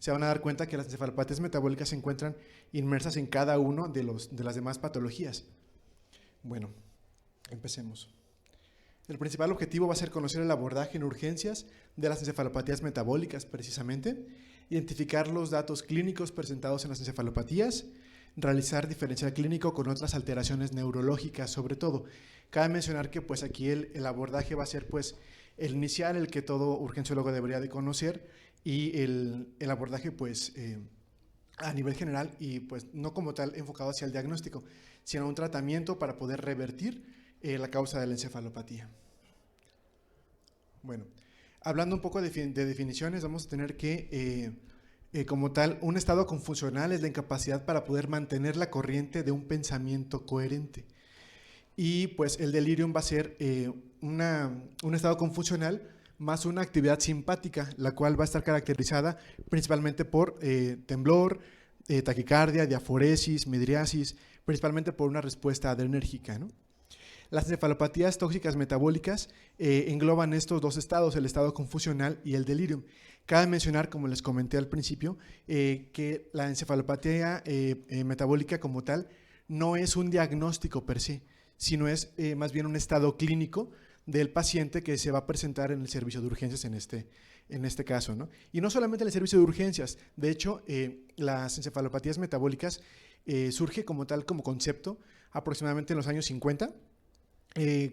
se van a dar cuenta que las encefalopatías metabólicas se encuentran inmersas en cada uno de las demás patologías. Bueno, empecemos. El principal objetivo va a ser conocer el abordaje en urgencias de las encefalopatías metabólicas, precisamente, identificar los datos clínicos presentados en las encefalopatías, realizar diferencial clínico con otras alteraciones neurológicas, sobre todo. Cabe mencionar que pues aquí el abordaje va a ser pues el inicial, el que todo urgenciólogo debería de conocer, y el abordaje pues a nivel general y pues no como tal enfocado hacia el diagnóstico, sino un tratamiento para poder revertir la causa de la encefalopatía. Bueno, hablando un poco de definiciones, vamos a tener que como tal, un estado confusional es la incapacidad para poder mantener la corriente de un pensamiento coherente. Y pues el delirium va a ser un estado confusional más una actividad simpática, la cual va a estar caracterizada principalmente por temblor, taquicardia, diaforesis, midriasis, principalmente por una respuesta adrenérgica, ¿no? Las encefalopatías tóxicas metabólicas engloban estos dos estados, el estado confusional y el delirium. Cabe mencionar, como les comenté al principio, que la encefalopatía metabólica como tal no es un diagnóstico per se, sino es más bien un estado clínico del paciente que se va a presentar en el servicio de urgencias en este caso, ¿no? Y no solamente en el servicio de urgencias, de hecho, las encefalopatías metabólicas surge como tal, como concepto, aproximadamente en los años 50,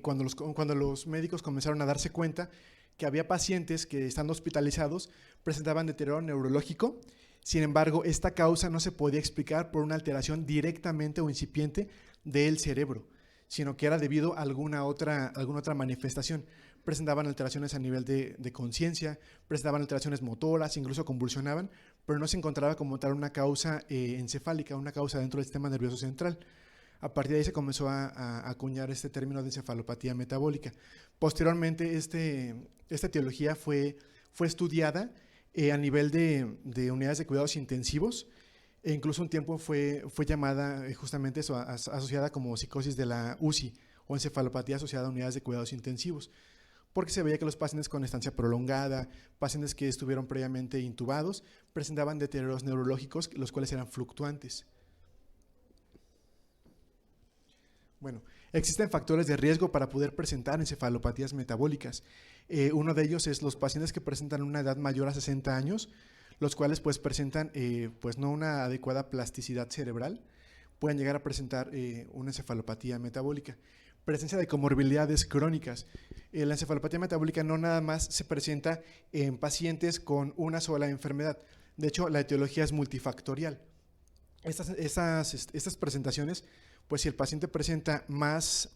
cuando los médicos comenzaron a darse cuenta que había pacientes que, estando hospitalizados, presentaban deterioro neurológico. Sin embargo, esta causa no se podía explicar por una alteración directamente o incipiente del cerebro, sino que era debido a alguna otra manifestación. Presentaban alteraciones a nivel de conciencia, presentaban alteraciones motoras, incluso convulsionaban, pero no se encontraba como tal una causa encefálica, una causa dentro del sistema nervioso central. A partir de ahí se comenzó a acuñar este término de encefalopatía metabólica. Posteriormente, esta etiología fue estudiada a nivel de unidades de cuidados intensivos, e incluso un tiempo fue llamada justamente eso, asociada como psicosis de la UCI, o encefalopatía asociada a unidades de cuidados intensivos, porque se veía que los pacientes con estancia prolongada, pacientes que estuvieron previamente intubados, presentaban deterioros neurológicos, los cuales eran fluctuantes. Bueno, existen factores de riesgo para poder presentar encefalopatías metabólicas. Uno de ellos es los pacientes que presentan una edad mayor a 60 años, los cuales pues presentan pues no una adecuada plasticidad cerebral, pueden llegar a presentar una encefalopatía metabólica. Presencia de comorbilidades crónicas. La encefalopatía metabólica no nada más se presenta en pacientes con una sola enfermedad. De hecho, la etiología es multifactorial. Estas presentaciones, pues si el paciente presenta más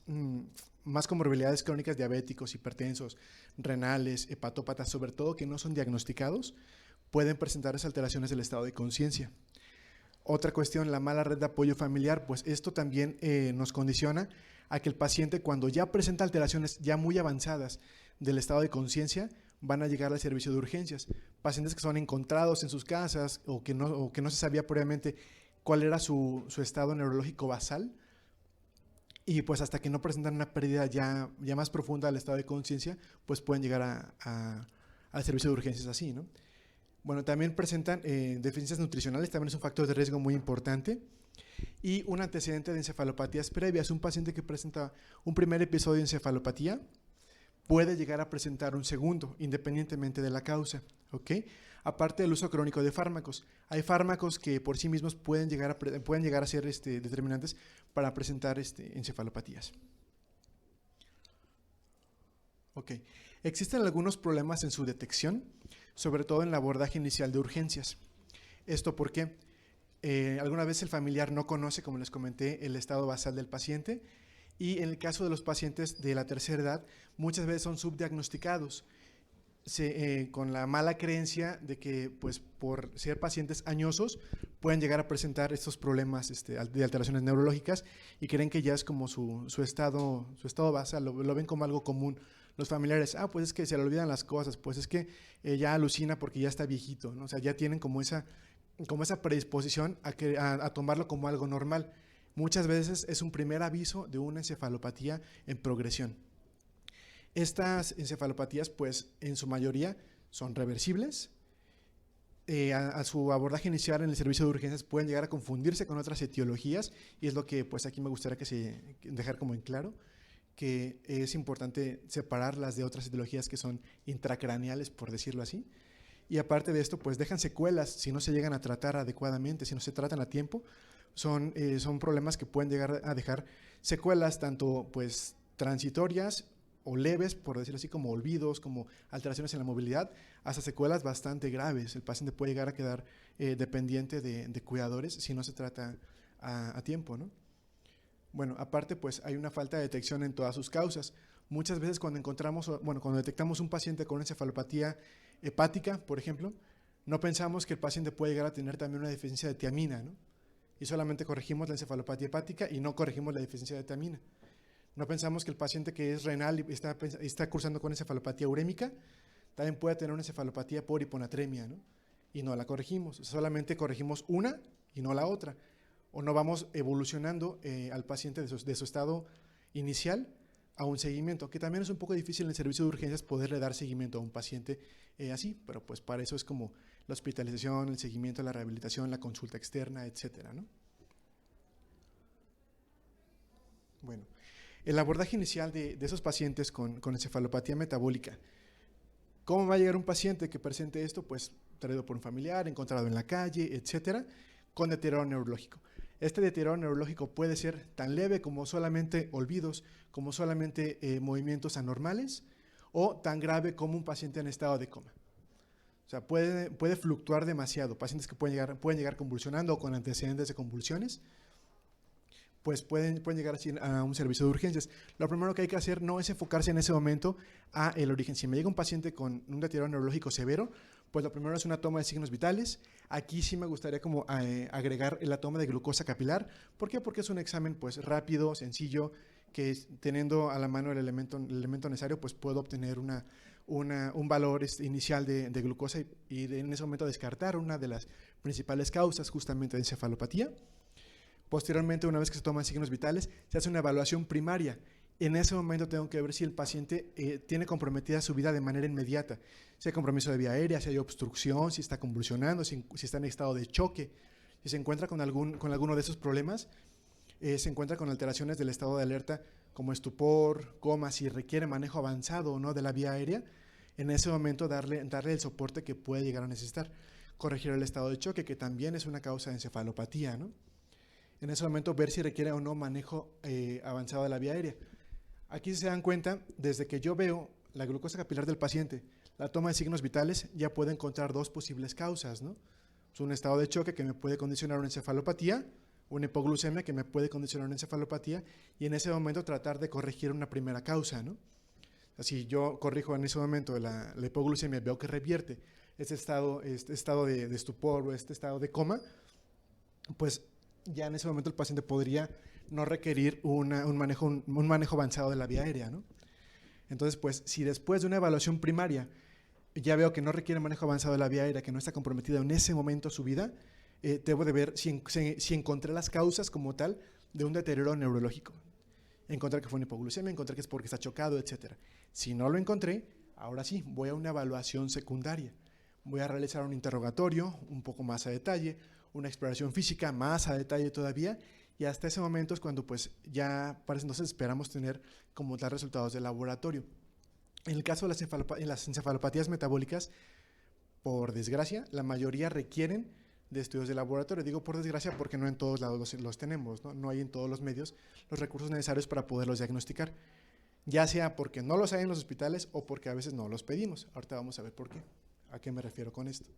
comorbilidades crónicas, diabéticos, hipertensos, renales, hepatópatas, sobre todo que no son diagnosticados, pueden presentar esas alteraciones del estado de conciencia. Otra cuestión, la mala red de apoyo familiar, pues esto también nos condiciona a que el paciente, cuando ya presenta alteraciones ya muy avanzadas del estado de conciencia, van a llegar al servicio de urgencias. Pacientes que son encontrados en sus casas o que no se sabía previamente cuál era su estado neurológico basal, y pues hasta que no presentan una pérdida ya más profunda del estado de conciencia, pues pueden llegar al servicio de urgencias así, ¿no? Bueno, también presentan deficiencias nutricionales, también es un factor de riesgo muy importante, y un antecedente de encefalopatías previas. Un paciente que presenta un primer episodio de encefalopatía puede llegar a presentar un segundo, independientemente de la causa, ¿ok? Aparte del uso crónico de fármacos, hay fármacos que por sí mismos pueden llegar a ser determinantes para presentar encefalopatías. Ok, existen algunos problemas en su detección, sobre todo en el abordaje inicial de urgencias. ¿Esto por qué? Alguna vez el familiar no conoce, como les comenté, el estado basal del paciente, y en el caso de los pacientes de la tercera edad, muchas veces son subdiagnosticados, con la mala creencia de que pues, por ser pacientes añosos pueden llegar a presentar estos problemas de alteraciones neurológicas, y creen que ya es como su estado basal, lo ven como algo común. Los familiares, pues es que se le olvidan las cosas, pues es que ya alucina porque ya está viejito, ¿no? O sea, ya tienen como esa predisposición a tomarlo como algo normal. Muchas veces es un primer aviso de una encefalopatía en progresión. Estas encefalopatías, pues en su mayoría son reversibles, a su abordaje inicial en el servicio de urgencias pueden llegar a confundirse con otras etiologías, y es lo que pues aquí me gustaría dejar como en claro, que es importante separarlas de otras etiologías que son intracraneales, por decirlo así. Y aparte de esto, pues dejan secuelas si no se llegan a tratar adecuadamente, si no se tratan a tiempo. Son problemas que pueden llegar a dejar secuelas tanto pues transitorias o leves, por decirlo así, como olvidos, como alteraciones en la movilidad, hasta secuelas bastante graves. El paciente puede llegar a quedar dependiente de cuidadores si no se trata a tiempo, ¿no? Bueno, aparte, pues hay una falta de detección en todas sus causas. Muchas veces cuando detectamos un paciente con encefalopatía hepática, por ejemplo, no pensamos que el paciente puede llegar a tener también una deficiencia de tiamina, ¿no? Y solamente corregimos la encefalopatía hepática y no corregimos la deficiencia de tiamina. No pensamos que el paciente que es renal y está cursando con encefalopatía urémica también puede tener una encefalopatía por hiponatremia, ¿no? Y no la corregimos, solamente corregimos una y no la otra. O no vamos evolucionando al paciente de su estado inicial a un seguimiento, que también es un poco difícil en el servicio de urgencias poderle dar seguimiento a un paciente así, pero pues para eso es como la hospitalización, el seguimiento, la rehabilitación, la consulta externa, etcétera, ¿no? Bueno, el abordaje inicial de esos pacientes con encefalopatía metabólica. ¿Cómo va a llegar un paciente que presente esto? Pues traído por un familiar, encontrado en la calle, etcétera, con deterioro neurológico. Este deterioro neurológico puede ser tan leve como solamente olvidos, como solamente movimientos anormales, o tan grave como un paciente en estado de coma. O sea, puede fluctuar demasiado. Pacientes que pueden llegar convulsionando o con antecedentes de convulsiones, pues pueden llegar a un servicio de urgencias. Lo primero que hay que hacer no es enfocarse en ese momento a el origen. Si me llega un paciente con un deterioro neurológico severo, pues lo primero es una toma de signos vitales. Aquí sí me gustaría como agregar la toma de glucosa capilar. ¿Por qué? Porque es un examen pues rápido, sencillo, que teniendo a la mano el elemento necesario, pues puedo obtener un valor inicial de glucosa y en ese momento descartar una de las principales causas justamente de encefalopatía. Posteriormente, una vez que se toman signos vitales, se hace una evaluación primaria. En ese momento tengo que ver si el paciente tiene comprometida su vida de manera inmediata. Si hay compromiso de vía aérea, si hay obstrucción, si está convulsionando, si está en estado de choque. Si se encuentra con alguno de esos problemas, se encuentra con alteraciones del estado de alerta como estupor, coma, si requiere manejo avanzado o no de la vía aérea, en ese momento darle el soporte que puede llegar a necesitar. Corregir el estado de choque, que también es una causa de encefalopatía, ¿no? En ese momento ver si requiere o no manejo avanzado de la vía aérea. Aquí se dan cuenta, desde que yo veo la glucosa capilar del paciente, la toma de signos vitales, ya puedo encontrar dos posibles causas, ¿no? Es un estado de choque que me puede condicionar una encefalopatía, una hipoglucemia que me puede condicionar una encefalopatía, y en ese momento tratar de corregir una primera causa, ¿no? Si yo corrijo en ese momento la hipoglucemia, veo que revierte este estado de estupor o este estado de coma, pues ya en ese momento el paciente podría no requerir un manejo avanzado de la vía aérea, ¿no? Entonces, pues, si después de una evaluación primaria ya veo que no requiere manejo avanzado de la vía aérea, que no está comprometida en ese momento su vida, debo de ver si encontré las causas como tal de un deterioro neurológico. Encontrar que fue una hipoglucemia, encontrar que es porque está chocado, etc. Si no lo encontré, ahora sí, voy a una evaluación secundaria. Voy a realizar un interrogatorio un poco más a detalle, una exploración física más a detalle todavía, y hasta ese momento es cuando pues ya para ese entonces esperamos tener como tal resultados de laboratorio. En el caso de las encefalopatías metabólicas, por desgracia, la mayoría requieren de estudios de laboratorio. Digo por desgracia porque no en todos lados los tenemos, ¿no? No hay en todos los medios los recursos necesarios para poderlos diagnosticar, ya sea porque no los hay en los hospitales o porque a veces no los pedimos. Ahorita vamos a ver por qué. ¿A qué me refiero con esto?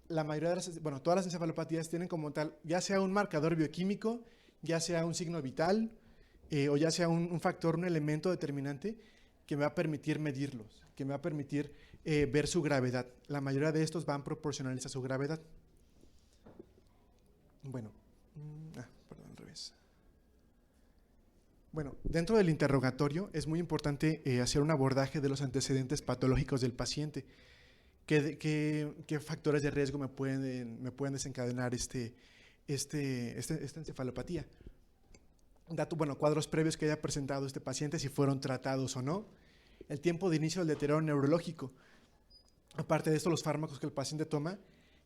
La mayoría de todas las encefalopatías tienen como tal, ya sea un marcador bioquímico, ya sea un signo vital, o ya sea un factor, un elemento determinante que me va a permitir medirlos, que me va a permitir ver su gravedad. La mayoría de estos van proporcionales a su gravedad. Bueno, perdón, al revés. Bueno, dentro del interrogatorio es muy importante hacer un abordaje de los antecedentes patológicos del paciente. ¿Qué factores de riesgo me pueden desencadenar esta encefalopatía? Cuadros previos que haya presentado este paciente, si fueron tratados o no. El tiempo de inicio del deterioro neurológico. Aparte de esto, los fármacos que el paciente toma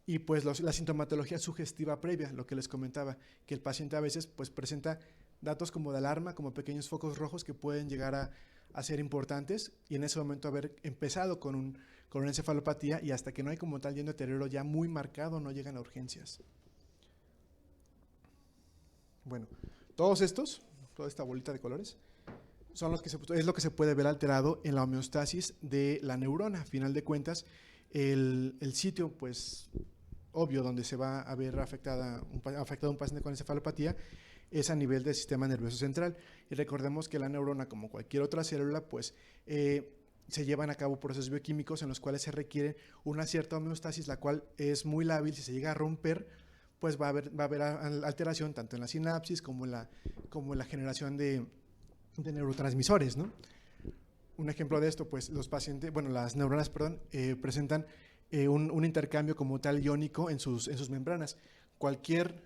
y pues la sintomatología sugestiva previa, lo que les comentaba, que el paciente a veces pues presenta datos como de alarma, como pequeños focos rojos que pueden llegar a ser importantes y en ese momento haber empezado con una encefalopatía y hasta que no hay como tal yendo deterioro ya muy marcado no llegan a urgencias. Bueno, todos estos, toda esta bolita de colores, son los que es lo que se puede ver alterado en la homeostasis de la neurona. A final de cuentas, el sitio, pues, obvio, donde se va a ver afectado un paciente con encefalopatía es a nivel del sistema nervioso central. Y recordemos que la neurona, como cualquier otra célula, pues, se llevan a cabo procesos bioquímicos en los cuales se requiere una cierta homeostasis, la cual es muy lábil. Si se llega a romper, pues va a haber alteración tanto en la sinapsis como en la generación de neurotransmisores, ¿no? Un ejemplo de esto, pues las neuronas, presentan un intercambio como tal iónico en sus membranas. Cualquier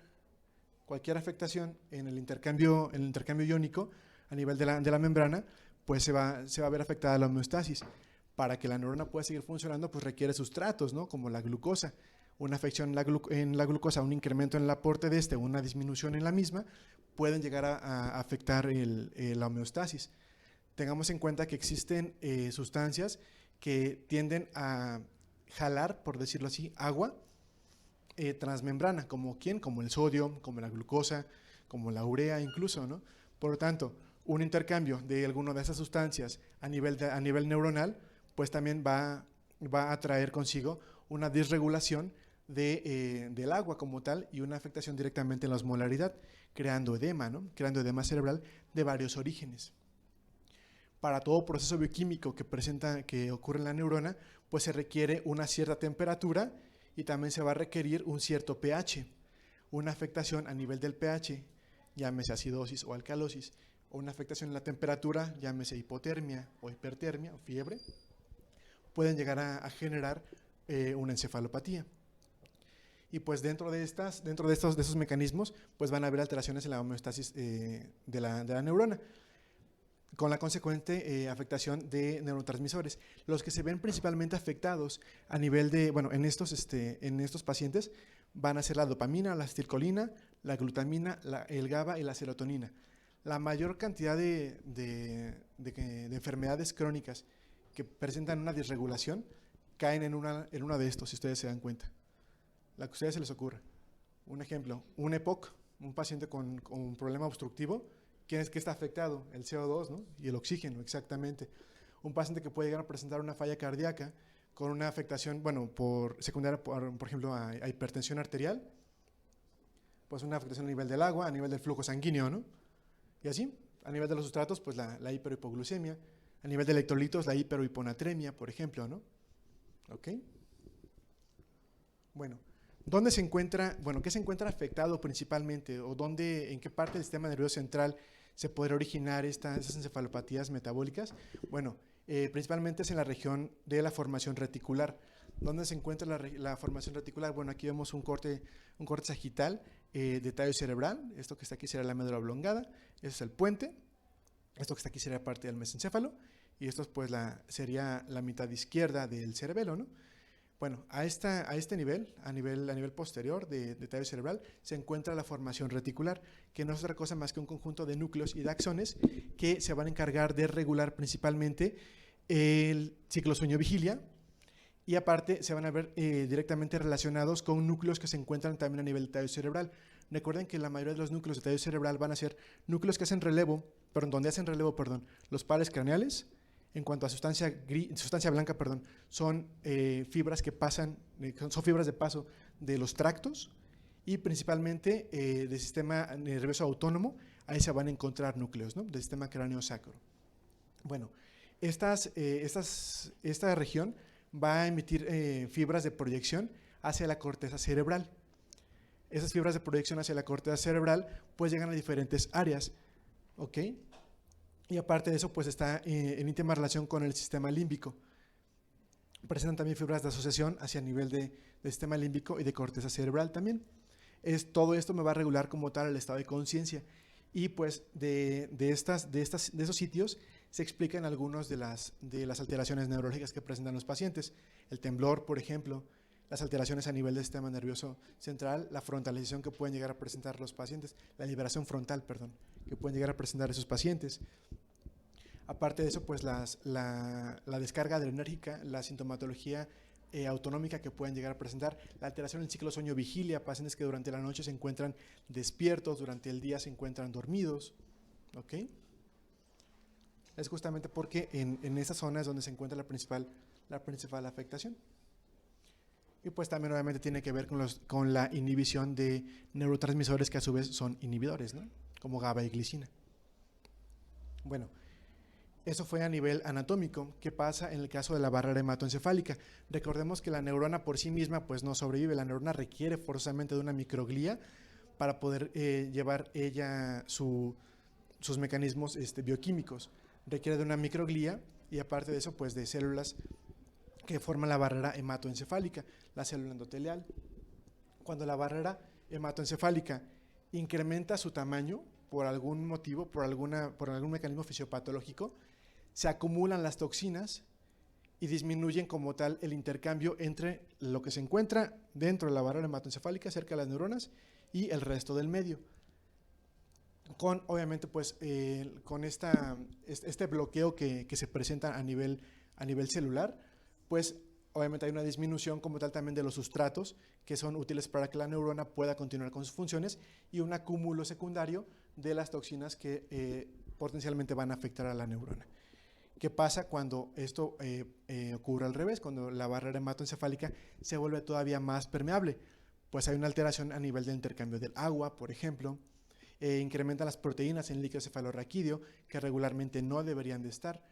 afectación en el intercambio iónico a nivel de la membrana, pues se va a ver afectada la homeostasis. Para que la neurona pueda seguir funcionando, pues requiere sustratos, ¿no? Como la glucosa. Una afección en la glucosa, un incremento en el aporte de una disminución en la misma, pueden llegar a afectar la homeostasis. Tengamos en cuenta que existen sustancias que tienden a jalar, por decirlo así, agua transmembrana, como el sodio, como la glucosa, como la urea incluso, ¿no? Por lo tanto, un intercambio de alguna de esas sustancias a nivel neuronal, pues también va a traer consigo una disregulación del agua como tal y una afectación directamente en la osmolaridad, creando edema, ¿no? Creando edema cerebral de varios orígenes. Para todo proceso bioquímico que ocurre en la neurona, pues se requiere una cierta temperatura y también se va a requerir un cierto pH. Una afectación a nivel del pH, llámese acidosis o alcalosis, o una afectación en la temperatura, llámese hipotermia o hipertermia o fiebre, pueden llegar a generar una encefalopatía. Y pues dentro de esos mecanismos, pues van a haber alteraciones en la homeostasis de la neurona, con la consecuente afectación de neurotransmisores. Los que se ven principalmente afectados a nivel en estos pacientes van a ser la dopamina, la acetilcolina, la glutamina, el GABA y la serotonina. La mayor cantidad de enfermedades crónicas que presentan una disregulación caen en una de estos, si ustedes se dan cuenta. La que a ustedes se les ocurra. Un ejemplo, un EPOC, un paciente con un problema obstructivo, ¿quién es que está afectado? El CO2, ¿no? Y el oxígeno, exactamente. Un paciente que puede llegar a presentar una falla cardíaca con una afectación, secundaria, por ejemplo, a hipertensión arterial, pues una afectación a nivel del agua, a nivel del flujo sanguíneo, ¿no? Y así, a nivel de los sustratos, pues la hiperhipoglucemia, a nivel de electrolitos, la hiperhiponatremia, por ejemplo, ¿no? ¿Ok? Bueno, ¿dónde se encuentra, qué se encuentra afectado principalmente o en qué parte del sistema nervioso central se podrá originar esas encefalopatías metabólicas? Bueno, principalmente es en la región de la formación reticular. ¿Dónde se encuentra la formación reticular? Bueno, aquí vemos un corte sagital de tallo cerebral. Esto que está aquí será la médula oblongada. Ese es el puente. Esto que está aquí sería parte del mesencéfalo. Y esto pues sería la mitad izquierda del cerebelo, ¿no? Bueno, a este nivel, a nivel posterior de tallo cerebral, se encuentra la formación reticular, que no es otra cosa más que un conjunto de núcleos y de axones que se van a encargar de regular principalmente el ciclo sueño-vigilia y aparte se van a ver directamente relacionados con núcleos que se encuentran también a nivel de tallo cerebral. Recuerden que la mayoría de los núcleos de tallo cerebral van a ser núcleos que hacen donde hacen relevo, los pares craneales. En cuanto a sustancia blanca, son fibras que pasan, son fibras de paso de los tractos y principalmente del sistema nervioso autónomo. Ahí se van a encontrar núcleos, ¿no? Del sistema cráneo-sacro. Bueno, esta región va a emitir fibras de proyección hacia la corteza cerebral. Esas fibras de proyección hacia la corteza cerebral pues llegan a diferentes áreas, ¿ok? Y aparte de eso, pues está en íntima relación con el sistema límbico. Presentan también fibras de asociación hacia el nivel del sistema límbico y de corteza cerebral también. Todo esto me va a regular como tal el estado de conciencia. Y pues de esos sitios se explica en algunas de las alteraciones neurológicas que presentan los pacientes. El temblor, por ejemplo, las alteraciones a nivel del sistema nervioso central, la frontalización que pueden llegar a presentar los pacientes, la liberación frontal, perdón, que pueden llegar a presentar esos pacientes. Aparte de eso, pues la descarga adrenérgica, la sintomatología autonómica que pueden llegar a presentar, la alteración del ciclo sueño-vigilia, pacientes que durante la noche se encuentran despiertos, durante el día se encuentran dormidos, ¿ok? Es justamente porque en esa zona es donde se encuentra la principal afectación. Y pues también obviamente tiene que ver con la inhibición de neurotransmisores que a su vez son inhibidores, ¿no? Como GABA y glicina. Bueno, eso fue a nivel anatómico. ¿Qué pasa en el caso de la barrera hematoencefálica? Recordemos que la neurona por sí misma pues no sobrevive. La neurona requiere forzosamente de una microglía para poder llevar ella sus mecanismos bioquímicos. Requiere de una microglía y aparte de eso pues de células que forman la barrera hematoencefálica, la célula endotelial. Cuando la barrera hematoencefálica incrementa su tamaño por algún motivo, por algún mecanismo fisiopatológico, se acumulan las toxinas y disminuyen como tal el intercambio entre lo que se encuentra dentro de la barrera hematoencefálica, cerca de las neuronas, y el resto del medio. Obviamente, pues, con este bloqueo que se presenta a nivel celular, pues obviamente hay una disminución como tal también de los sustratos que son útiles para que la neurona pueda continuar con sus funciones y un acúmulo secundario de las toxinas que potencialmente van a afectar a la neurona. ¿Qué pasa cuando esto ocurre al revés? Cuando la barrera hematoencefálica se vuelve todavía más permeable. Pues hay una alteración a nivel del intercambio del agua, por ejemplo, incrementan las proteínas en el líquido cefalorraquídeo que regularmente no deberían de estar.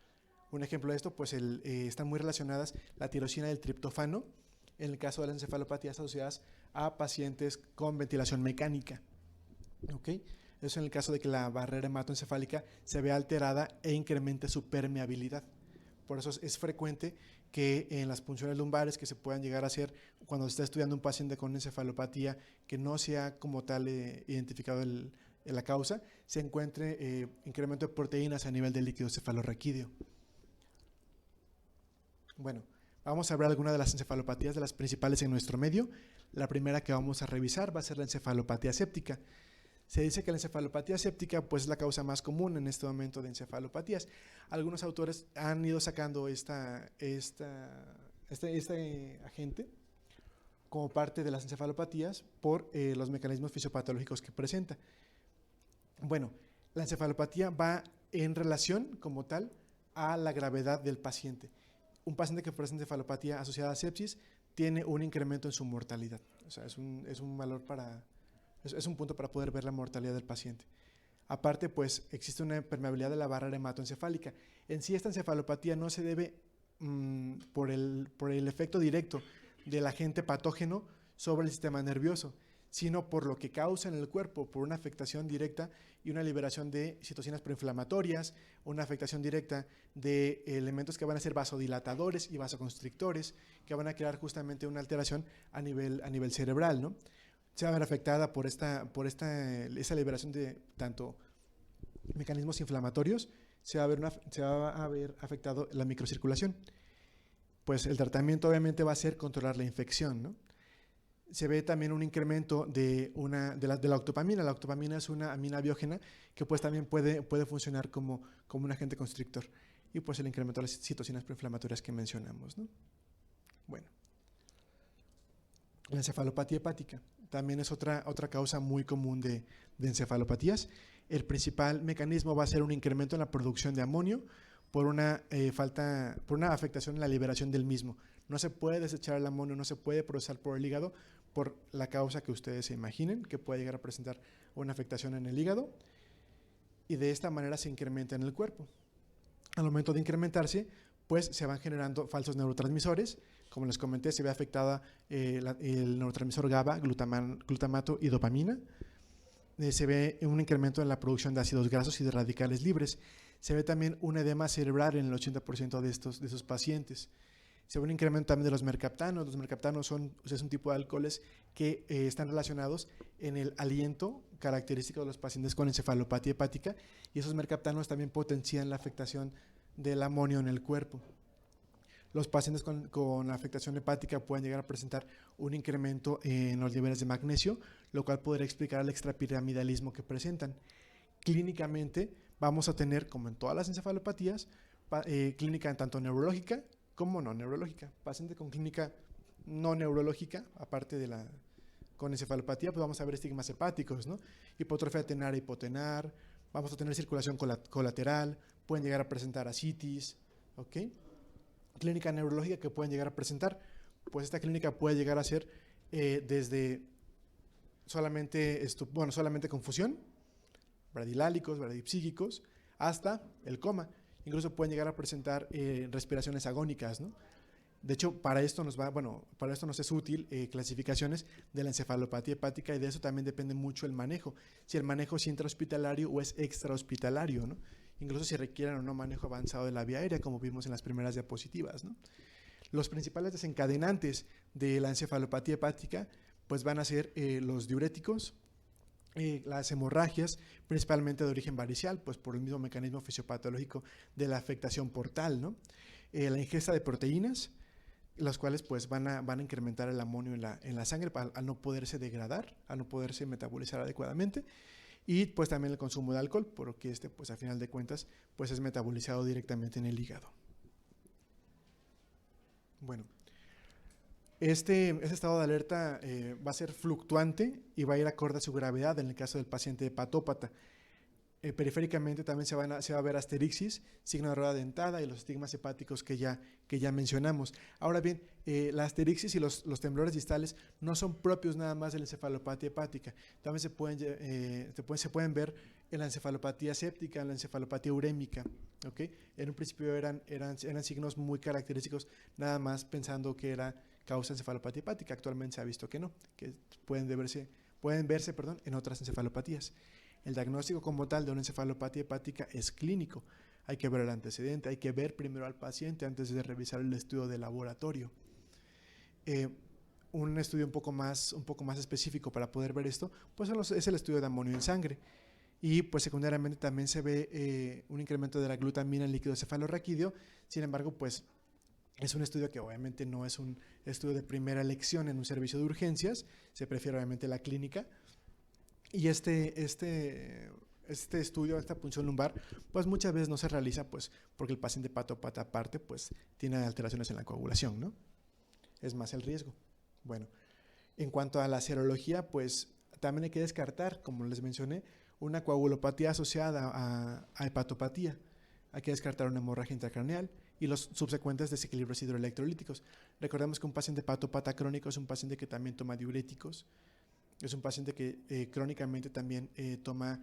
Un ejemplo de esto, pues están muy relacionadas la tirosina y el triptófano en el caso de las encefalopatías asociadas a pacientes con ventilación mecánica. ¿Okay? Eso en el caso de que la barrera hematoencefálica se vea alterada e incremente su permeabilidad. Por eso es frecuente que en las punciones lumbares que se puedan llegar a hacer cuando se está estudiando un paciente con encefalopatía que no sea como tal identificado la causa, se encuentre incremento de proteínas a nivel del líquido cefalorraquídeo. Bueno, vamos a ver algunas de las encefalopatías de las principales en nuestro medio. La primera que vamos a revisar va a ser la encefalopatía séptica. Se dice que la encefalopatía séptica pues, es la causa más común en este momento de encefalopatías. Algunos autores han ido sacando este agente como parte de las encefalopatías por los mecanismos fisiopatológicos que presenta. Bueno, la encefalopatía va en relación como tal a la gravedad del paciente. Un paciente que presenta encefalopatía asociada a sepsis tiene un incremento en su mortalidad. O sea, es un punto para poder ver la mortalidad del paciente. Aparte, pues, existe una permeabilidad de la barrera hematoencefálica. En sí, esta encefalopatía no se debe por el efecto directo del agente patógeno sobre el sistema nervioso, sino por lo que causa en el cuerpo, por una afectación directa y una liberación de citocinas proinflamatorias, una afectación directa de elementos que van a ser vasodilatadores y vasoconstrictores, que van a crear justamente una alteración a nivel cerebral, ¿no? Se va a ver afectada por esa liberación de tanto mecanismos inflamatorios, se va a ver afectado la microcirculación. Pues el tratamiento obviamente va a ser controlar la infección, ¿no? Se ve también un incremento de la octopamina. La octopamina es una amina biógena que pues también puede funcionar como un agente constrictor. Y pues el incremento de las citocinas proinflamatorias que mencionamos, ¿no? Bueno. La encefalopatía hepática también es otra causa muy común de encefalopatías. El principal mecanismo va a ser un incremento en la producción de amonio por una afectación en la liberación del mismo. No se puede desechar el amonio, no se puede procesar por el hígado por la causa que ustedes se imaginen, que puede llegar a presentar una afectación en el hígado, y de esta manera se incrementa en el cuerpo. Al momento de incrementarse, pues se van generando falsos neurotransmisores. Como les comenté, se ve afectada el neurotransmisor GABA, glutamato y dopamina. Se ve un incremento en la producción de ácidos grasos y de radicales libres. Se ve también un edema cerebral en el 80% de esos pacientes. Se ve un incremento también de los mercaptanos. Los mercaptanos es un tipo de alcoholes que están relacionados en el aliento característico de los pacientes con encefalopatía hepática, y esos mercaptanos también potencian la afectación del amonio en el cuerpo. Los pacientes con afectación hepática pueden llegar a presentar un incremento en los niveles de magnesio, lo cual podría explicar el extrapiramidalismo que presentan. Clínicamente vamos a tener, como en todas las encefalopatías, clínica tanto neurológica como no neurológica. Paciente con clínica no neurológica, aparte de la con encefalopatía, pues vamos a ver estigmas hepáticos, ¿no? Hipotrofia tenar e hipotenar, vamos a tener circulación colateral, pueden llegar a presentar ascitis, ¿ok? Clínica neurológica que pueden llegar a presentar, pues esta clínica puede llegar a ser desde solamente confusión, bradilálicos, bradipsíquicos, hasta el coma. Incluso pueden llegar a presentar respiraciones agónicas, ¿no? De hecho, para esto nos es útil clasificaciones de la encefalopatía hepática, y de eso también depende mucho el manejo. Si el manejo es intrahospitalario o es extrahospitalario, ¿no? Incluso si requieren o no manejo avanzado de la vía aérea, como vimos en las primeras diapositivas, ¿no? Los principales desencadenantes de la encefalopatía hepática pues van a ser los diuréticos, las hemorragias, principalmente de origen varicial, pues por el mismo mecanismo fisiopatológico de la afectación portal, ¿no? La ingesta de proteínas, las cuales pues van a incrementar el amonio en la sangre al no poderse degradar, al no poderse metabolizar adecuadamente, y pues también el consumo de alcohol, porque pues a final de cuentas pues es metabolizado directamente en el hígado. Bueno, este estado de alerta va a ser fluctuante y va a ir acorde a su gravedad en el caso del paciente hepatópata. Periféricamente también se va a ver asterixis, signo de rueda dentada y los estigmas hepáticos que ya mencionamos. Ahora bien, la asterixis y los temblores distales no son propios nada más de la encefalopatía hepática. También se pueden ver en la encefalopatía séptica, en la encefalopatía urémica. ¿Okay? En un principio eran signos muy característicos, nada más pensando que era causa encefalopatía hepática. Actualmente se ha visto que no, que pueden verse en otras encefalopatías. El diagnóstico como tal de una encefalopatía hepática es clínico. Hay que ver el antecedente, hay que ver primero al paciente antes de revisar el estudio de laboratorio. Un estudio un poco más específico para poder ver esto, pues es el estudio de amonio en sangre. Y pues secundariamente también se ve un incremento de la glutamina en líquido cefalorraquídeo. Sin embargo, pues es un estudio que obviamente no es un estudio de primera elección en un servicio de urgencias, se prefiere obviamente la clínica. Y este estudio, esta punción lumbar, pues muchas veces no se realiza pues porque el paciente hepatópata aparte pues tiene alteraciones en la coagulación, ¿no? Es más el riesgo. Bueno, en cuanto a la serología, pues también hay que descartar, como les mencioné, una coagulopatía asociada a hepatopatía. Hay que descartar una hemorragia intracraneal y los subsecuentes desequilibrios hidroelectrolíticos. Recordemos que un paciente hepatópata crónico es un paciente que también toma diuréticos, es un paciente que crónicamente también toma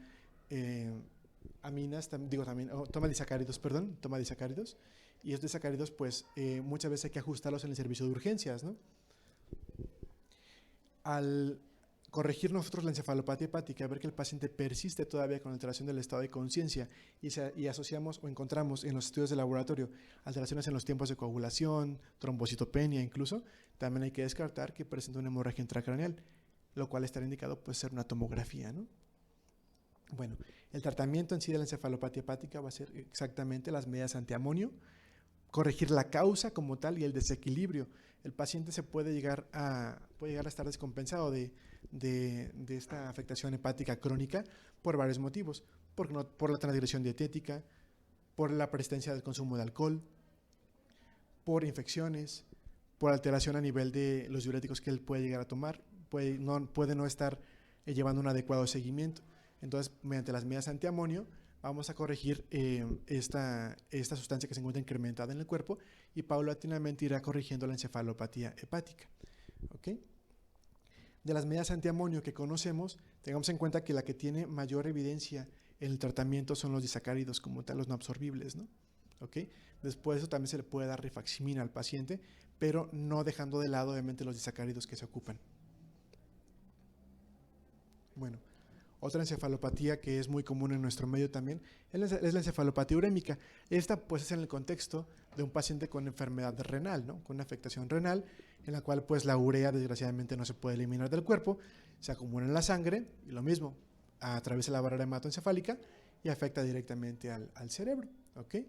toma disacáridos, y estos disacáridos pues muchas veces hay que ajustarlos en el servicio de urgencias, ¿no? Al corregir nosotros la encefalopatía hepática, ver que el paciente persiste todavía con alteración del estado de conciencia y asociamos o encontramos en los estudios de laboratorio alteraciones en los tiempos de coagulación, trombocitopenia incluso, también hay que descartar que presenta una hemorragia intracraneal, lo cual estará indicado pues ser una tomografía, ¿no? Bueno, el tratamiento en sí de la encefalopatía hepática va a ser exactamente las medidas antiamonio, corregir la causa como tal y el desequilibrio. El paciente puede llegar a estar descompensado de esta afectación hepática crónica por varios motivos, por la transgresión dietética, por la persistencia del consumo de alcohol, por infecciones, por alteración a nivel de los diuréticos que él puede llegar a tomar, puede no estar llevando un adecuado seguimiento. Entonces, mediante las medidas antiamonio, vamos a corregir esta sustancia que se encuentra incrementada en el cuerpo y paulatinamente irá corrigiendo la encefalopatía hepática. ¿Okay? De las medidas antiamonio que conocemos, tengamos en cuenta que la que tiene mayor evidencia en el tratamiento son los disacáridos como tal, los no absorbibles, ¿no? ¿Okay? Después de eso también se le puede dar rifaximina al paciente, pero no dejando de lado obviamente los disacáridos que se ocupan. Bueno, otra encefalopatía que es muy común en nuestro medio también es la encefalopatía urémica. Esta pues es en el contexto de un paciente con enfermedad renal, ¿no? Con una afectación renal en la cual pues la urea desgraciadamente no se puede eliminar del cuerpo, se acumula en la sangre y lo mismo, atraviesa la barrera hematoencefálica y afecta directamente al cerebro. ¿Okay?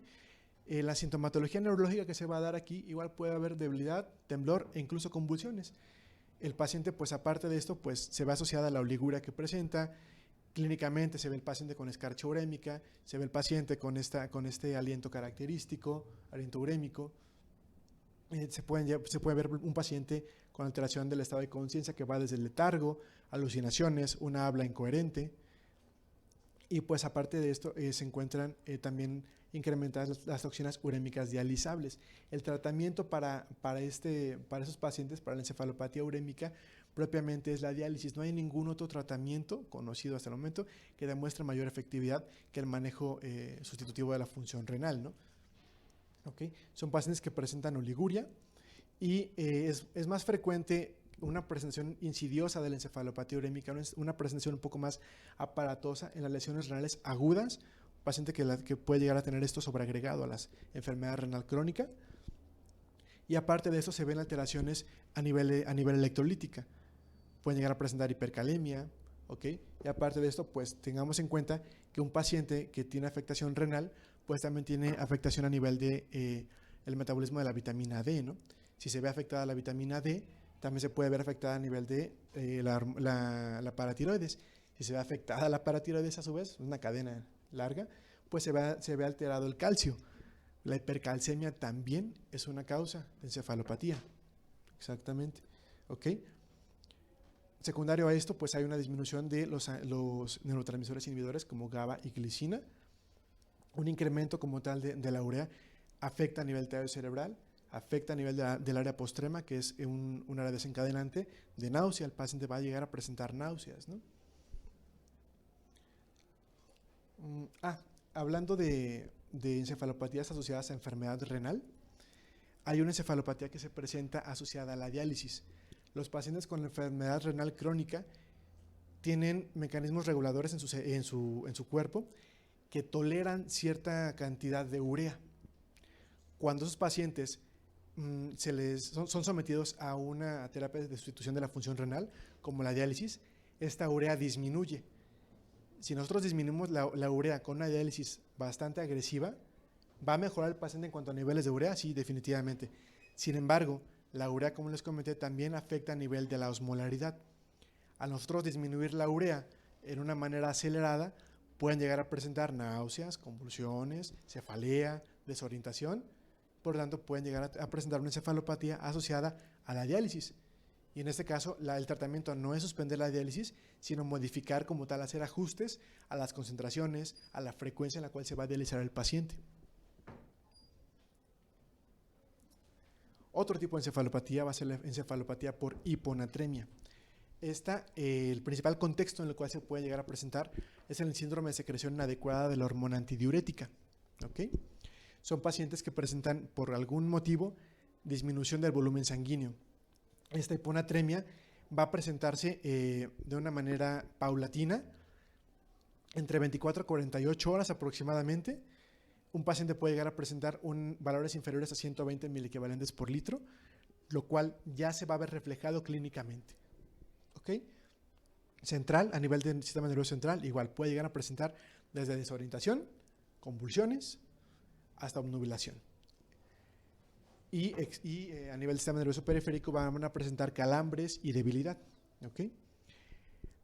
La sintomatología neurológica que se va a dar aquí, igual puede haber debilidad, temblor e incluso convulsiones. El paciente, pues aparte de esto, pues se ve asociada a la oliguria que presenta. Clínicamente se ve el paciente con escarcha urémica, se ve el paciente con este aliento característico, aliento urémico. Se puede ver un paciente con alteración del estado de conciencia que va desde el letargo, alucinaciones, una habla incoherente. Y pues aparte de esto se encuentran también incrementadas las toxinas urémicas dializables. El tratamiento para esos pacientes, para la encefalopatía urémica, propiamente es la diálisis. No hay ningún otro tratamiento conocido hasta el momento que demuestre mayor efectividad que el manejo sustitutivo de la función renal, ¿no? ¿Okay? Son pacientes que presentan oliguria y es más frecuente una presentación insidiosa de la encefalopatía urémica, una presentación un poco más aparatosa en las lesiones renales agudas, paciente que puede llegar a tener esto sobreagregado a las enfermedades renal crónica. Y aparte de eso se ven alteraciones a nivel electrolítica. Pueden llegar a presentar hipercalemia, ¿ok? Y aparte de esto, pues tengamos en cuenta que un paciente que tiene afectación renal, pues también tiene afectación a nivel de el metabolismo de la vitamina D, ¿no? Si se ve afectada la vitamina D, también se puede ver afectada a nivel de la paratiroides. Si se ve afectada la paratiroides, a su vez, una cadena larga, pues se ve alterado el calcio. La hipercalcemia también es una causa de encefalopatía. Exactamente. ¿Ok? Secundario a esto, pues hay una disminución de los neurotransmisores inhibidores como GABA y glicina. Un incremento como tal de la urea afecta a nivel tallo cerebral, afecta a nivel del área postrema, que es un área desencadenante de náusea. El paciente va a llegar a presentar náuseas, ¿no? Hablando de encefalopatías asociadas a enfermedad renal, hay una encefalopatía que se presenta asociada a la diálisis. Los pacientes con enfermedad renal crónica tienen mecanismos reguladores en su cuerpo que toleran cierta cantidad de urea. Cuando esos pacientes son sometidos a una terapia de sustitución de la función renal, como la diálisis, esta urea disminuye. Si nosotros disminuimos la urea con una diálisis bastante agresiva, ¿va a mejorar el paciente en cuanto a niveles de urea? Sí, definitivamente. Sin embargo, la urea, como les comenté, también afecta a nivel de la osmolaridad. Al nosotros disminuir la urea en una manera acelerada, pueden llegar a presentar náuseas, convulsiones, cefalea, desorientación. Por lo tanto, pueden llegar a presentar una encefalopatía asociada a la diálisis. Y en este caso, el tratamiento no es suspender la diálisis, sino modificar como tal, hacer ajustes a las concentraciones, a la frecuencia en la cual se va a dializar el paciente. Otro tipo de encefalopatía va a ser la encefalopatía por hiponatremia. El principal contexto en el cual se puede llegar a presentar es en el síndrome de secreción inadecuada de la hormona antidiurética. ¿Okay? Son pacientes que presentan por algún motivo disminución del volumen sanguíneo. Esta hiponatremia va a presentarse de una manera paulatina, entre 24 a 48 horas aproximadamente. Un paciente puede llegar a presentar valores inferiores a 120 miliequivalentes por litro, lo cual ya se va a ver reflejado clínicamente. ¿Ok? Central, a nivel del sistema nervioso central, igual puede llegar a presentar desde desorientación, convulsiones, hasta obnubilación. Y a nivel del sistema nervioso periférico van a presentar calambres y debilidad. ¿Okay?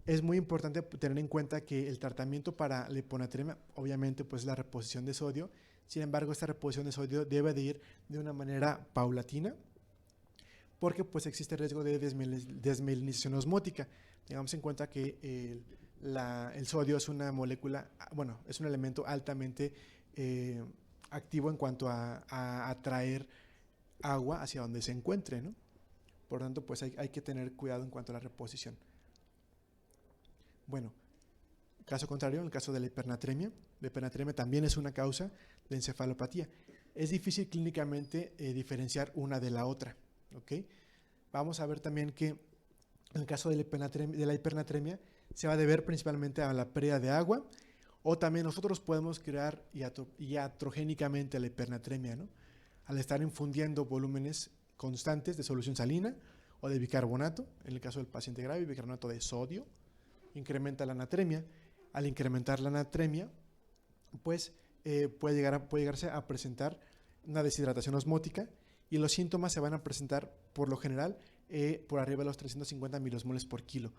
Es muy importante tener en cuenta que el tratamiento para la hiponatremia, obviamente, pues es la reposición de sodio. Sin embargo, esta reposición de sodio debe de ir de una manera paulatina, porque pues existe riesgo de desmielinización osmótica. Tengamos en cuenta que el sodio es una molécula, bueno, es un elemento altamente activo en cuanto a atraer agua hacia donde se encuentre, ¿no? Por lo tanto, pues hay que tener cuidado en cuanto a la reposición. Bueno, caso contrario, en el caso de la hipernatremia también es una causa de encefalopatía. Es difícil clínicamente diferenciar una de la otra, ¿ok? Vamos a ver también que en el caso de la hipernatremia se va a deber principalmente a la pérdida de agua, o también nosotros podemos crear iatrogénicamente la hipernatremia, ¿no? Al estar infundiendo volúmenes constantes de solución salina o de bicarbonato, en el caso del paciente grave, bicarbonato de sodio, incrementa la anatremia. Al incrementar la anatremia, pues puede llegarse a presentar una deshidratación osmótica, y los síntomas se van a presentar por lo general por arriba de los 350 milosmoles por kilo.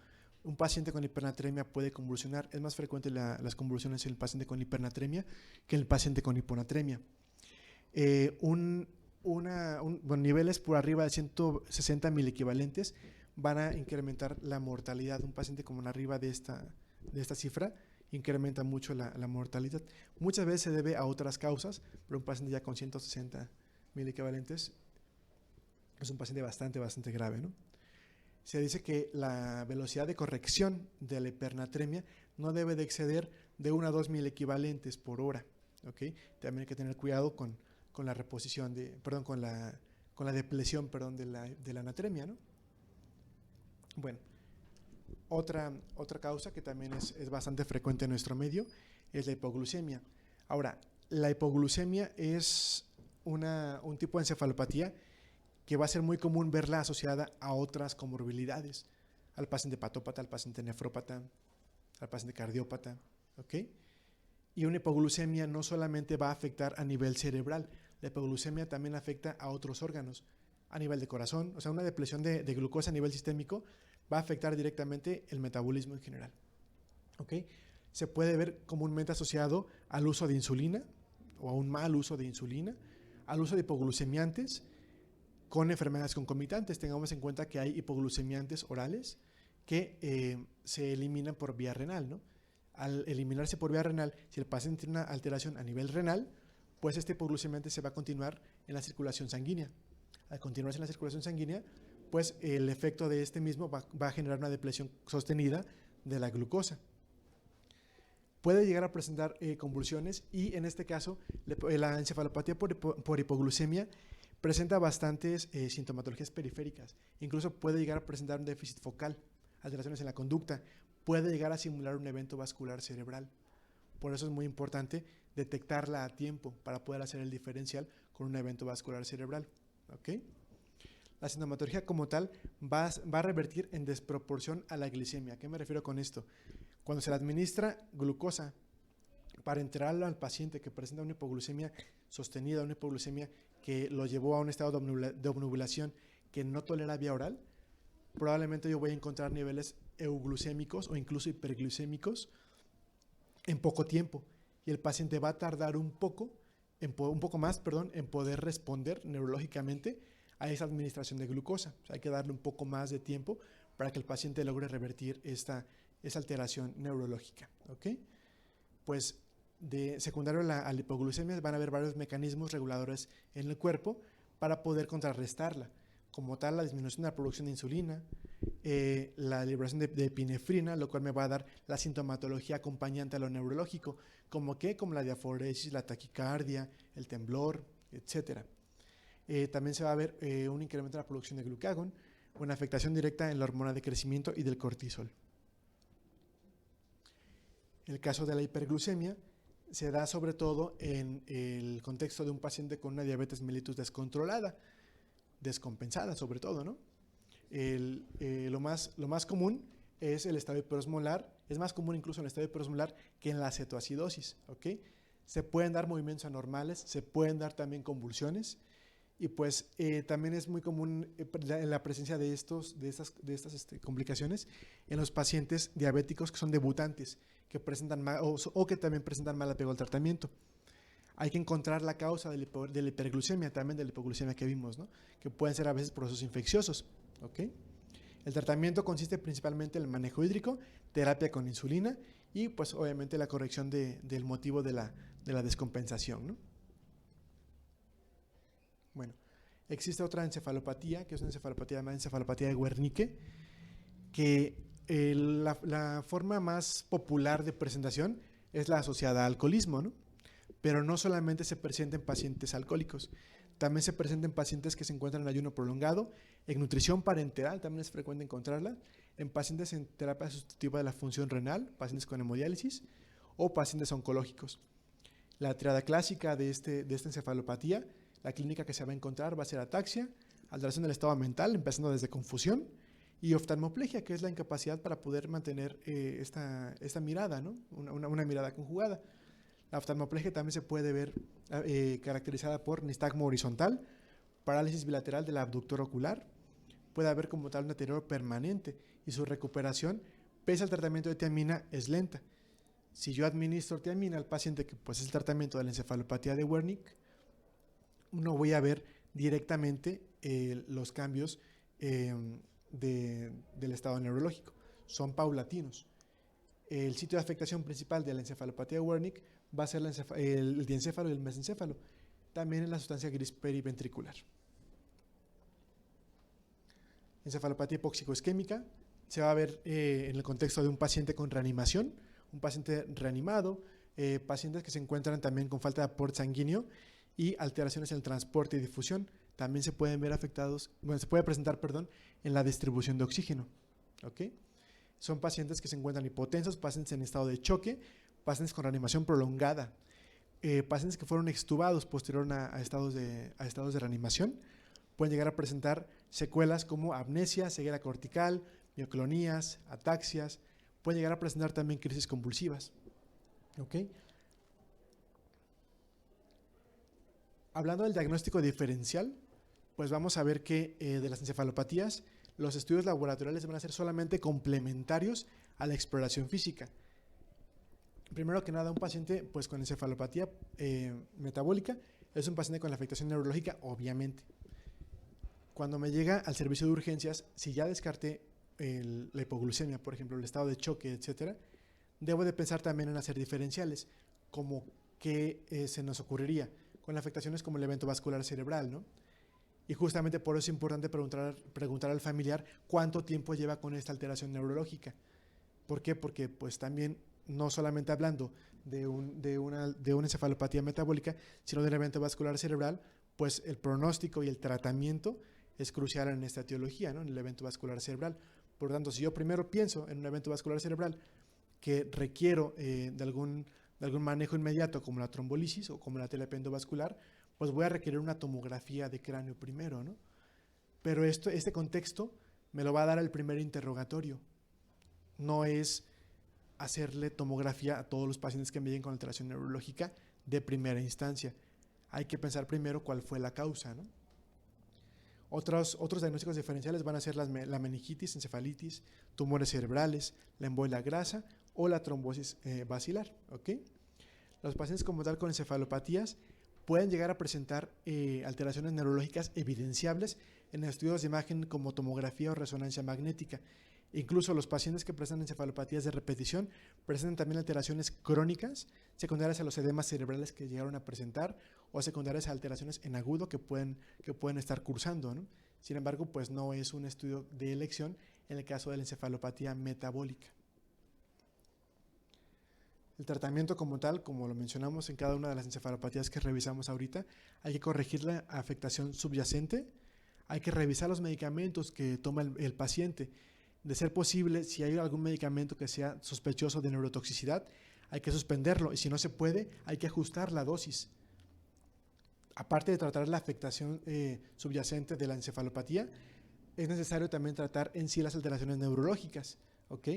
Un paciente con hipernatremia puede convulsionar. Es más frecuente las convulsiones en el paciente con hipernatremia que en el paciente con hiponatremia. Niveles por arriba de 160 milequivalentes van a incrementar la mortalidad. Un paciente como arriba de esta cifra incrementa mucho la mortalidad. Muchas veces se debe a otras causas, pero un paciente ya con 160 milequivalentes es un paciente bastante grave, ¿no? Se dice que la velocidad de corrección de la hipernatremia no debe de exceder de 1 a 2 milequivalentes por hora, ¿ok? También hay que tener cuidado con la reposición con la depresión, de la natremia, ¿no? Bueno, otra causa que también es bastante frecuente en nuestro medio es la hipoglucemia. Ahora, la hipoglucemia es un tipo de encefalopatía que va a ser muy común verla asociada a otras comorbilidades, al paciente hepatópata, al paciente nefrópata, al paciente cardiópata, ¿ok? Y una hipoglucemia no solamente va a afectar a nivel cerebral, la hipoglucemia también afecta a otros órganos, a nivel de corazón, o sea, una depresión de glucosa a nivel sistémico va a afectar directamente el metabolismo en general, ¿ok? Se puede ver comúnmente asociado al uso de insulina o a un mal uso de insulina, al uso de hipoglucemiantes, con enfermedades concomitantes. Tengamos en cuenta que hay hipoglucemiantes orales que se eliminan por vía renal, ¿no? Al eliminarse por vía renal, si el paciente tiene una alteración a nivel renal, pues este hipoglucemiante se va a continuar en la circulación sanguínea. Al continuarse en la circulación sanguínea, pues el efecto de este mismo va a generar una depresión sostenida de la glucosa. Puede llegar a presentar convulsiones y en este caso la encefalopatía por hipoglucemia presenta bastantes sintomatologías periféricas. Incluso puede llegar a presentar un déficit focal, alteraciones en la conducta. Puede llegar a simular un evento vascular cerebral. Por eso es muy importante detectarla a tiempo para poder hacer el diferencial con un evento vascular cerebral, ¿ok? La sintomatología como tal va a revertir en desproporción a la glicemia. ¿A qué me refiero con esto? Cuando se le administra glucosa para enterarlo al paciente que presenta una hipoglucemia sostenida, una hipoglucemia que lo llevó a un estado de obnubulación que no tolera vía oral, probablemente yo voy a encontrar niveles euglucémicos o incluso hiperglucémicos en poco tiempo y el paciente va a tardar un poco más en poder responder neurológicamente a esa administración de glucosa. O sea, hay que darle un poco más de tiempo para que el paciente logre revertir esa alteración neurológica, ¿ok? Pues de secundario a la hipoglucemia van a haber varios mecanismos reguladores en el cuerpo para poder contrarrestarla, como tal la disminución de la producción de insulina, la liberación de epinefrina, lo cual me va a dar la sintomatología acompañante a lo neurológico, como la diaforesis, la taquicardia, el temblor, etc. También se va a ver un incremento de la producción de glucagón, una afectación directa en la hormona de crecimiento y del cortisol. En el caso de la hiperglucemia, se da sobre todo en el contexto de un paciente con una diabetes mellitus descontrolada, descompensada sobre todo, ¿no? Lo más común es el estado hiperosmolar, es más común incluso en el estado hiperosmolar que en la cetoacidosis, ¿ok? Se pueden dar movimientos anormales, se pueden dar también convulsiones y pues también es muy común la presencia de estas complicaciones en los pacientes diabéticos que son debutantes, que presentan o que también presentan mal apego al tratamiento. Hay que encontrar la causa de la hiperglucemia, también de la hipoglucemia que vimos, ¿no? Que pueden ser a veces procesos infecciosos, ¿ok? El tratamiento consiste principalmente en el manejo hídrico, terapia con insulina y pues obviamente la corrección del motivo de la descompensación, ¿no? Bueno, existe otra encefalopatía, que es una encefalopatía llamada encefalopatía de Wernicke, que la forma más popular de presentación es la asociada al alcoholismo, ¿no? Pero no solamente se presenta en pacientes alcohólicos, también se presenta en pacientes que se encuentran en ayuno prolongado, en nutrición parenteral, también es frecuente encontrarla, en pacientes en terapia sustitutiva de la función renal, pacientes con hemodiálisis o pacientes oncológicos. La triada clásica de esta encefalopatía, la clínica que se va a encontrar va a ser ataxia, alteración del estado mental, empezando desde confusión, y oftalmoplegia, que es la incapacidad para poder mantener esta mirada, ¿no? Una mirada conjugada. La oftalmoplegia también se puede ver caracterizada por nistagmo horizontal, parálisis bilateral del abductor ocular, puede haber como tal un deterioro permanente y su recuperación, pese al tratamiento de tiamina, es lenta. Si yo administro tiamina al paciente, que pues es el tratamiento de la encefalopatía de Wernicke, no voy a ver directamente los cambios del estado neurológico. Son paulatinos. El sitio de afectación principal de la encefalopatía de Wernicke va a ser el diencéfalo y el mesencéfalo, también en la sustancia gris periventricular. Encefalopatía hipóxico-isquémica se va a ver en el contexto de un paciente con reanimación, un paciente reanimado, pacientes que se encuentran también con falta de aporte sanguíneo y alteraciones en el transporte y difusión. También se pueden ver afectados, bueno, se puede presentar, perdón, en la distribución de oxígeno. ¿Ok? Son pacientes que se encuentran hipotensos, pacientes en estado de choque, pacientes con reanimación prolongada, pacientes que fueron extubados posterior a estados de reanimación. Pueden llegar a presentar secuelas como amnesia, ceguera cortical, mioclonías, ataxias. Pueden llegar a presentar también crisis convulsivas. ¿Ok? Hablando del diagnóstico diferencial, pues vamos a ver que de las encefalopatías, los estudios laboratoriales van a ser solamente complementarios a la exploración física. Primero que nada, un paciente pues, con encefalopatía metabólica es un paciente con la afectación neurológica, obviamente. Cuando me llega al servicio de urgencias, si ya descarté la hipoglucemia, por ejemplo, el estado de choque, etcétera, debo de pensar también en hacer diferenciales, como que se nos ocurriría con afectaciones como el evento vascular cerebral, ¿no? Y justamente por eso es importante preguntar al familiar cuánto tiempo lleva con esta alteración neurológica. ¿Por qué? Porque pues también, no solamente hablando de una encefalopatía metabólica, sino del evento vascular cerebral, pues el pronóstico y el tratamiento es crucial en esta etiología, ¿no? En el evento vascular cerebral. Por lo tanto, si yo primero pienso en un evento vascular cerebral que requiero de algún manejo inmediato, como la trombolisis o como la terapia endovascular, pues voy a requerir una tomografía de cráneo primero, ¿no? Pero este contexto me lo va a dar el primer interrogatorio. No es hacerle tomografía a todos los pacientes que me lleguen con alteración neurológica de primera instancia. Hay que pensar primero cuál fue la causa, ¿no? Otros diagnósticos diferenciales van a ser la meningitis, encefalitis, tumores cerebrales, la embolia grasa o la trombosis basilar, ¿ok? Los pacientes como tal con encefalopatías pueden llegar a presentar alteraciones neurológicas evidenciables en estudios de imagen como tomografía o resonancia magnética. Incluso los pacientes que presentan encefalopatías de repetición presentan también alteraciones crónicas secundarias a los edemas cerebrales que llegaron a presentar o secundarias a alteraciones en agudo que pueden estar cursando, ¿no? Sin embargo, pues no es un estudio de elección en el caso de la encefalopatía metabólica. El tratamiento como tal, como lo mencionamos en cada una de las encefalopatías que revisamos ahorita, hay que corregir la afectación subyacente, hay que revisar los medicamentos que toma el paciente. De ser posible, si hay algún medicamento que sea sospechoso de neurotoxicidad, hay que suspenderlo y si no se puede, hay que ajustar la dosis. Aparte de tratar la afectación subyacente de la encefalopatía, es necesario también tratar en sí las alteraciones neurológicas, ¿ok?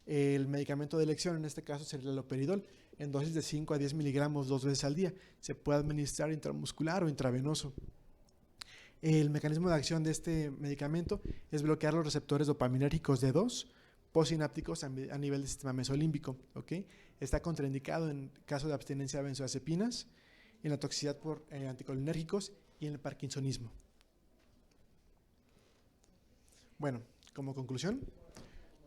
El medicamento de elección en este caso sería el haloperidol, en dosis de 5 a 10 miligramos 2 veces al día. Se puede administrar intramuscular o intravenoso. El mecanismo de acción de este medicamento es bloquear los receptores dopaminérgicos D2 postsinápticos a nivel del sistema mesolímbico, ¿ok? Está contraindicado en caso de abstinencia de benzodiazepinas, en la toxicidad por anticolinérgicos y en el parkinsonismo. Bueno, como conclusión,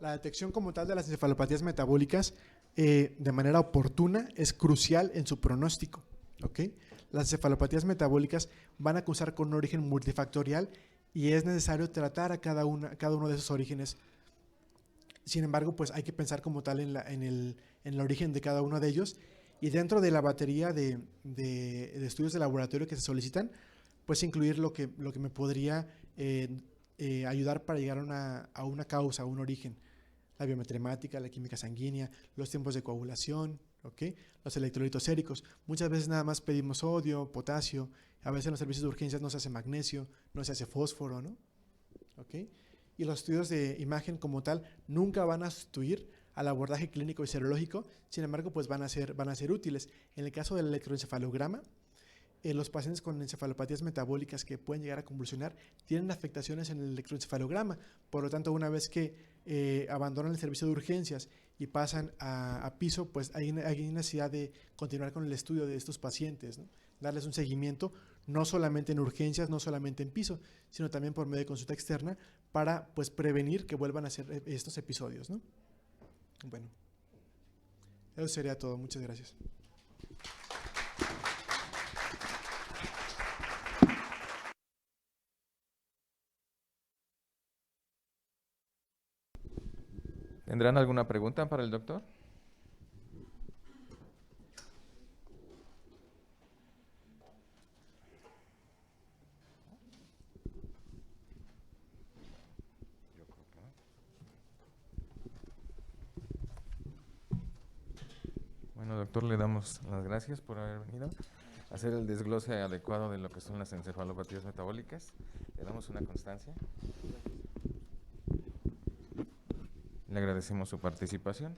la detección como tal de las encefalopatías metabólicas de manera oportuna es crucial en su pronóstico, ¿ok? Las encefalopatías metabólicas van a cursar con un origen multifactorial y es necesario tratar a cada uno de esos orígenes. Sin embargo, pues hay que pensar como tal en el origen de cada uno de ellos y dentro de la batería de estudios de laboratorio que se solicitan, pues incluir lo que me podría ayudar para llegar a una causa, a un origen. La biometría hemática, la química sanguínea, los tiempos de coagulación, ¿okay? Los electrolitos séricos. Muchas veces nada más pedimos sodio, potasio, a veces en los servicios de urgencias no se hace magnesio, no se hace fósforo, ¿no? ¿Okay? Y los estudios de imagen como tal nunca van a sustituir al abordaje clínico y serológico, sin embargo, pues van a ser útiles. En el caso del electroencefalograma, los pacientes con encefalopatías metabólicas que pueden llegar a convulsionar tienen afectaciones en el electroencefalograma. Por lo tanto, una vez que abandonan el servicio de urgencias y pasan a piso, pues hay necesidad de continuar con el estudio de estos pacientes, ¿no? Darles un seguimiento, no solamente en urgencias, no solamente en piso, sino también por medio de consulta externa para pues prevenir que vuelvan a ser estos episodios, ¿no? Bueno, eso sería todo. Muchas gracias. ¿Tendrán alguna pregunta para el doctor? Bueno, doctor, le damos las gracias por haber venido a hacer el desglose adecuado de lo que son las encefalopatías metabólicas. Le damos una constancia. Le agradecemos su participación.